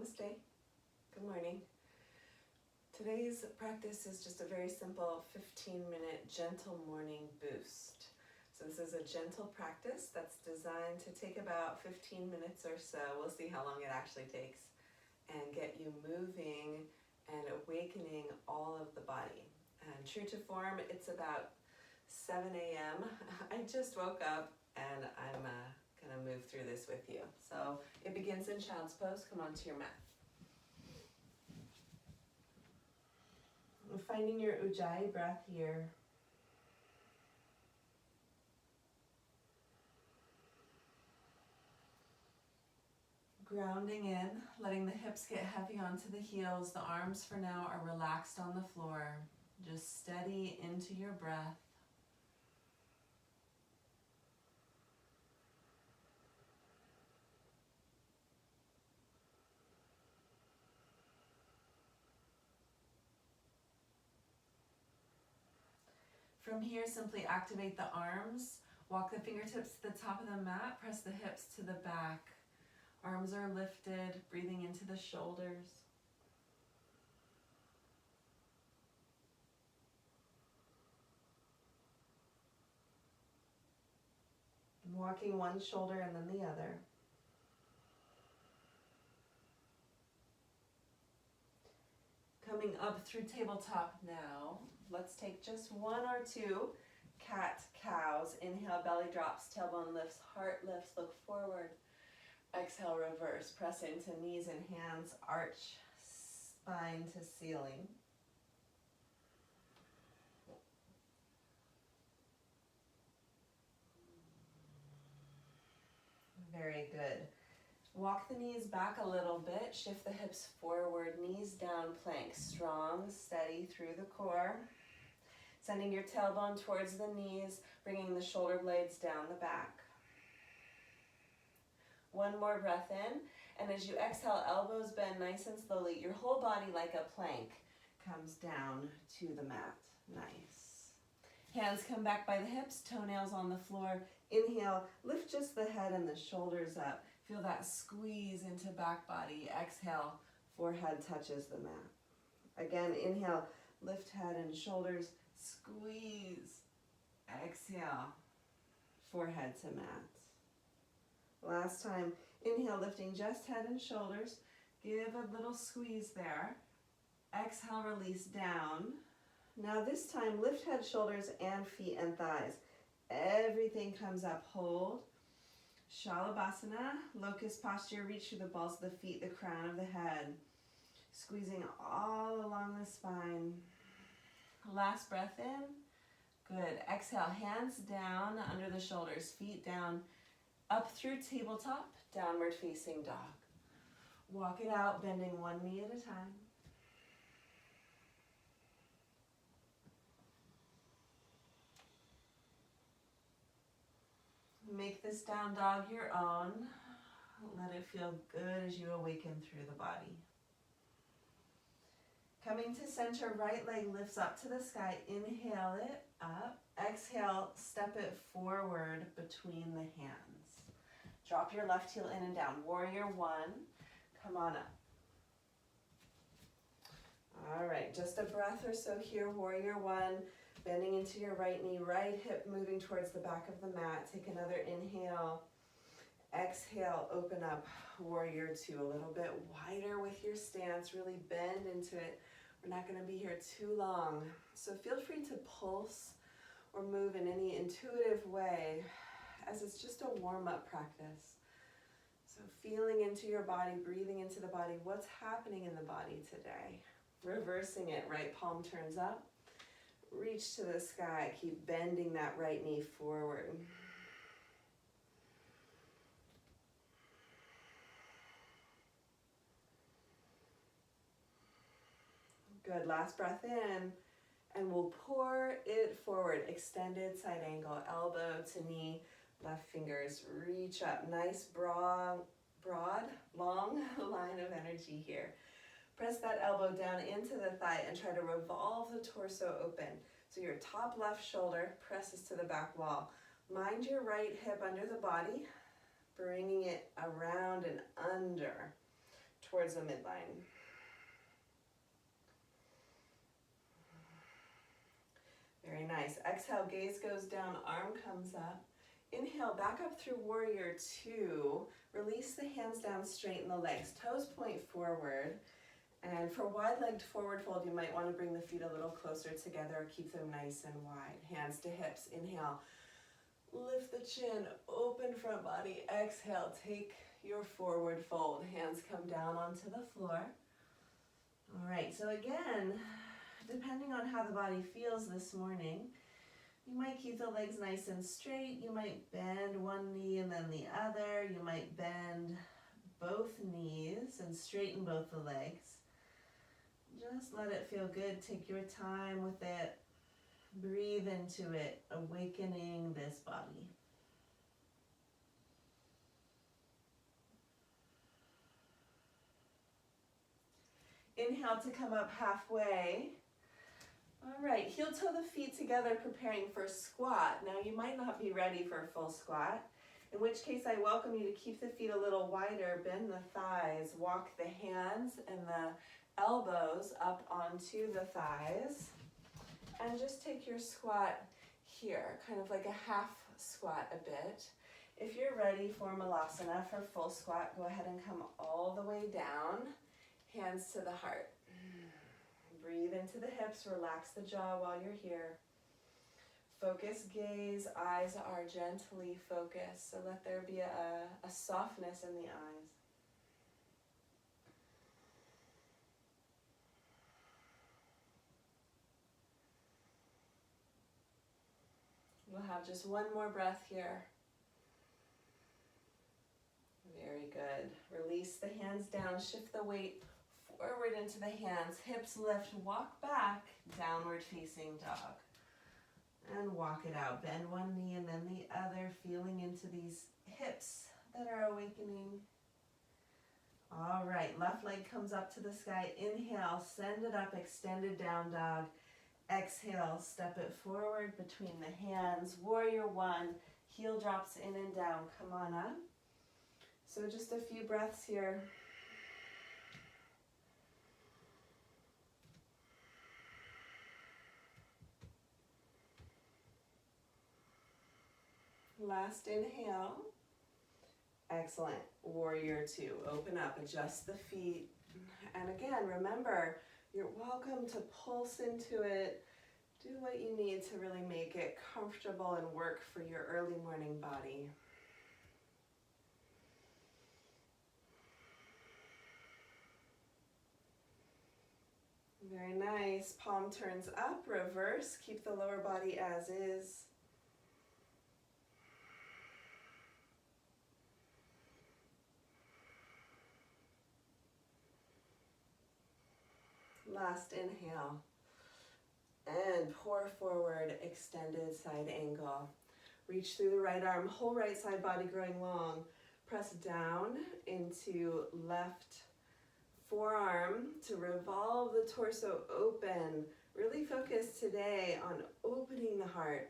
Namaste. Good morning. Today's practice is just a very simple 15-minute gentle morning boost. So this is a gentle practice that's designed to take about 15 minutes or so. We'll see how long it actually takes, and get you moving and awakening all of the body. And true to form, it's about 7 a.m. I just woke up and I'm gonna move through this with you. So it begins in child's pose. Come onto your mat. Finding your Ujjayi breath here. Grounding in, letting the hips get heavy onto the heels. The arms for now are relaxed on the floor. Just steady into your breath. From here, simply activate the arms. Walk the fingertips to the top of the mat. Press the hips to the back. Arms are lifted, breathing into the shoulders. Walking one shoulder and then the other. Coming up through tabletop now. Let's take just one or two cat-cows. Inhale, belly drops, tailbone lifts, heart lifts, look forward. Exhale, reverse. Press into knees and hands, arch spine to ceiling. Very good. Walk the knees back a little bit, shift the hips forward, knees down, plank. Strong, steady through the core. Sending your tailbone towards the knees, bringing the shoulder blades down the back. One more breath in, and as you exhale, elbows bend nice and slowly. Your whole body, like a plank, comes down to the mat. Nice. Hands come back by the hips, toenails on the floor. Inhale, lift just the head and the shoulders up. Feel that squeeze into back body. Exhale, forehead touches the mat. Again, inhale, lift head and shoulders, squeeze. Exhale, forehead to mat. Last time, inhale, lifting just head and shoulders. Give a little squeeze there. Exhale, release down. Now this time, lift head, shoulders, and feet and thighs. Everything comes up, hold. Shalabhasana, locust posture, reach through the balls of the feet, the crown of the head. Squeezing all along the spine. Last breath in. Good. Exhale, hands down under the shoulders, feet down. Up through tabletop, downward facing dog. Walk it out, bending one knee at a time. Make this down dog your own. Let it feel good as you awaken through the body. Coming to center, right leg lifts up to the sky. Inhale it up. Exhale, step it forward between the hands. Drop your left heel in and down. Warrior one. Come on up. All right, just a breath or so here. Warrior one. Bending into your right knee, right hip moving towards the back of the mat. Take another inhale. Exhale, open up. Warrior two. A little bit wider with your stance. Really bend into it. We're not going to be here too long. So feel free to pulse or move in any intuitive way, as it's just a warm-up practice. So feeling into your body, breathing into the body. What's happening in the body today? Reversing it. Right palm turns up. Reach to the sky. Keep bending that right knee forward. Good. Last breath in. And we'll pour it forward. Extended side angle. Elbow to knee. Left fingers reach up. Nice, broad, long line of energy here. Press that elbow down into the thigh and try to revolve the torso open. So your top left shoulder presses to the back wall. Mind your right hip under the body, bringing it around and under. towards the midline. Very nice. Exhale, gaze goes down, arm comes up. Inhale, back up through warrior two. Release the hands down, straighten the legs. Toes point forward. And for wide-legged forward fold, you might want to bring the feet a little closer together or keep them nice and wide. Hands to hips. Inhale, lift the chin, open front body. Exhale, take your forward fold. Hands come down onto the floor. All right, so again, depending on how the body feels this morning, you might keep the legs nice and straight. You might bend one knee and then the other. You might bend both knees and straighten both the legs. Just let it feel good. Take your time with it. Breathe into it, awakening this body. Inhale to come up halfway. All right, heel toe the feet together, preparing for squat. Now you might not be ready for a full squat, in which case I welcome you to keep the feet a little wider, bend the thighs, walk the hands and the elbows up onto the thighs, and just take your squat here, kind of like a half squat a bit. If you're ready for malasana, for full squat, go ahead and come all the way down, hands to the heart. Breathe into the hips, relax the jaw while you're here. Focus gaze, eyes are gently focused, so let there be a softness in the eyes. We'll have just one more breath here. Very good. Release the hands down, shift the weight forward into the hands, hips lift, walk back, downward facing dog. And walk it out. Bend one knee and then the other, feeling into these hips that are awakening. All right, left leg comes up to the sky. Inhale, send it up, extended down dog. Exhale, step it forward between the hands. Warrior one, heel drops in and down. Come on up. So just a few breaths here. Last inhale. Excellent. Warrior two. Open up, adjust the feet. And again, remember, you're welcome to pulse into it. Do what you need to really make it comfortable and work for your early morning body. Very nice. Palm turns up, reverse. Keep the lower body as is. Last inhale. And pour forward, extended side angle. Reach through the right arm, whole right side body growing long. Press down into left forearm to revolve the torso open. Really focus today on opening the heart.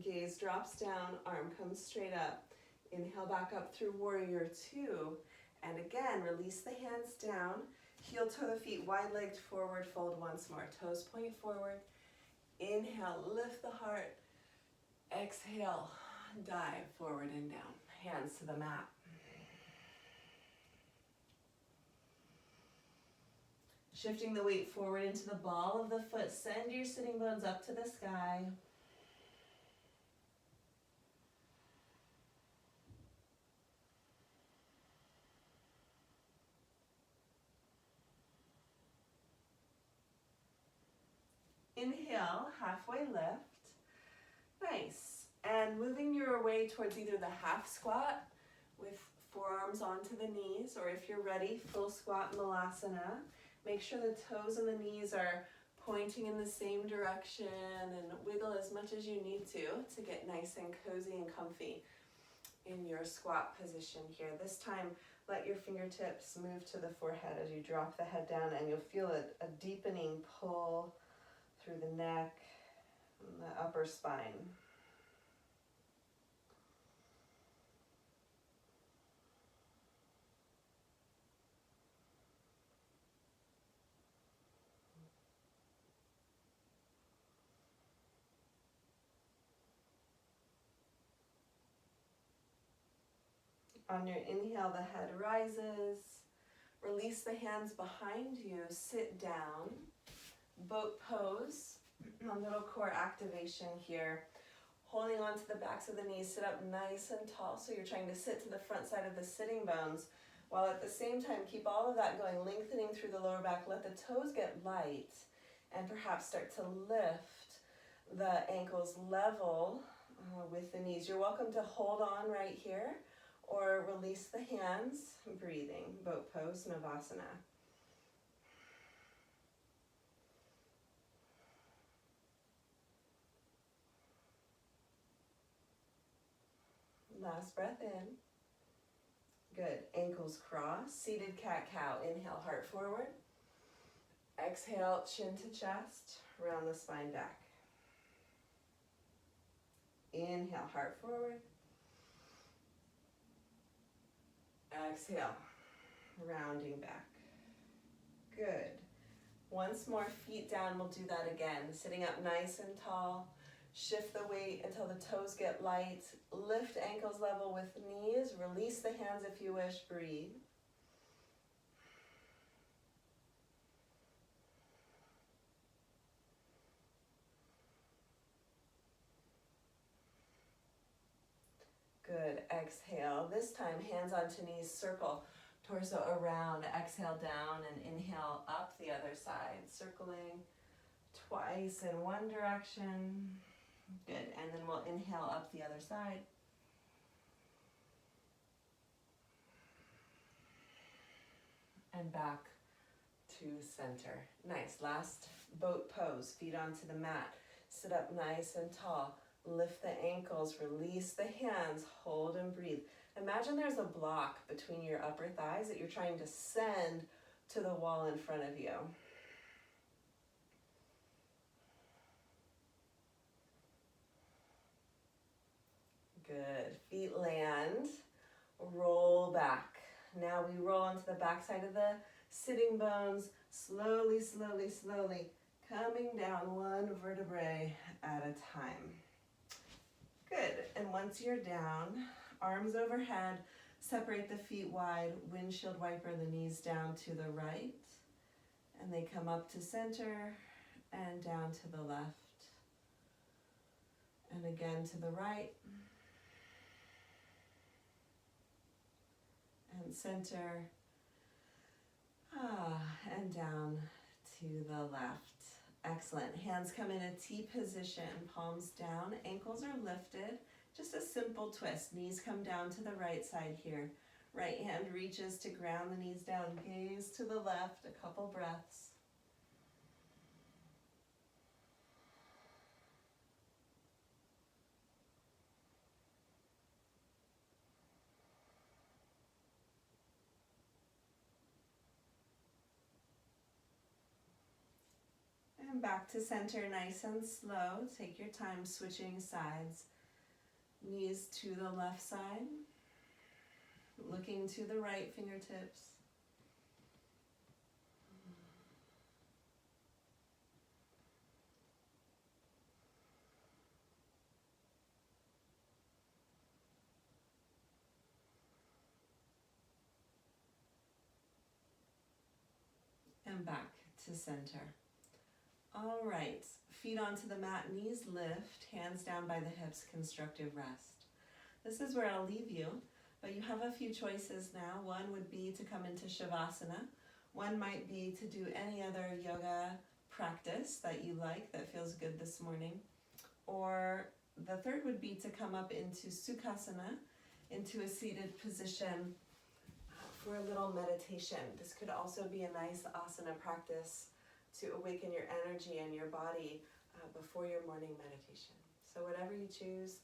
Gaze drops down, arm comes straight up. Inhale back up through warrior two. And again, release the hands down. Heel toe the feet, wide-legged forward fold once more. Toes point forward. Inhale, lift the heart. Exhale, dive forward and down. Hands to the mat. Shifting the weight forward into the ball of the foot. Send your sitting bones up to the sky. Inhale, halfway lift. Nice. And moving your way towards either the half squat with forearms onto the knees, or if you're ready, full squat malasana. Make sure the toes and the knees are pointing in the same direction and wiggle as much as you need to get nice and cozy and comfy in your squat position here. This time, let your fingertips move to the forehead as you drop the head down, and you'll feel a deepening pull through the neck and upper spine. On your inhale, the head rises. Release the hands behind you. Sit down. Boat pose. A little core activation here. Holding on to the backs of the knees. Sit up nice and tall. So you're trying to sit to the front side of the sitting bones. While at the same time, keep all of that going. Lengthening through the lower back. Let the toes get light. And perhaps start to lift the ankles level with the knees. You're welcome to hold on right here. Or release the hands, breathing, boat pose, savasana. Last breath in. Good. Ankles cross, seated cat-cow. Inhale, heart forward. Exhale, chin to chest, round the spine back. Inhale, heart forward. Exhale, rounding back. Good. Once more, feet down, we'll do that again. Sitting up nice and tall. Shift the weight until the toes get light. Lift ankles level with knees. Release the hands if you wish. Breathe. Good. Exhale. This time, hands onto knees, circle. Torso around. Exhale down and inhale up the other side. Circling twice in one direction. Good. And then we'll inhale up the other side. And back to center. Nice. Last boat pose. Feet onto the mat. Sit up nice and tall. Lift the ankles, release the hands, hold and breathe. Imagine there's a block between your upper thighs that you're trying to send to the wall in front of you. Good. Feet land, roll back. Now we roll onto the back side of the sitting bones, slowly, slowly, slowly, coming down one vertebrae at a time. Good. And once you're down, arms overhead, separate the feet wide, windshield wiper the knees down to the right, and they come up to center and down to the left, and again to the right, and center, and down to the left. Excellent. Hands come in a T position, palms down, ankles are lifted. Just a simple twist. Knees come down to the right side here. Right hand reaches to ground the knees down. Gaze to the left, a couple breaths. And back to center, nice and slow. Take your time switching sides. Knees to the left side. Looking to the right fingertips. And back to center. All right, feet onto the mat, knees lift, hands down by the hips, constructive rest. This is where I'll leave you, but you have a few choices now. One would be to come into Shavasana. One might be to do any other yoga practice that you like that feels good this morning. Or the third would be to come up into Sukhasana, into a seated position for a little meditation. This could also be a nice asana practice to awaken your energy and your body before your morning meditation. So whatever you choose,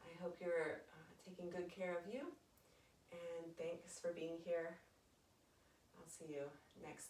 I hope you're taking good care of you. And thanks for being here. I'll see you next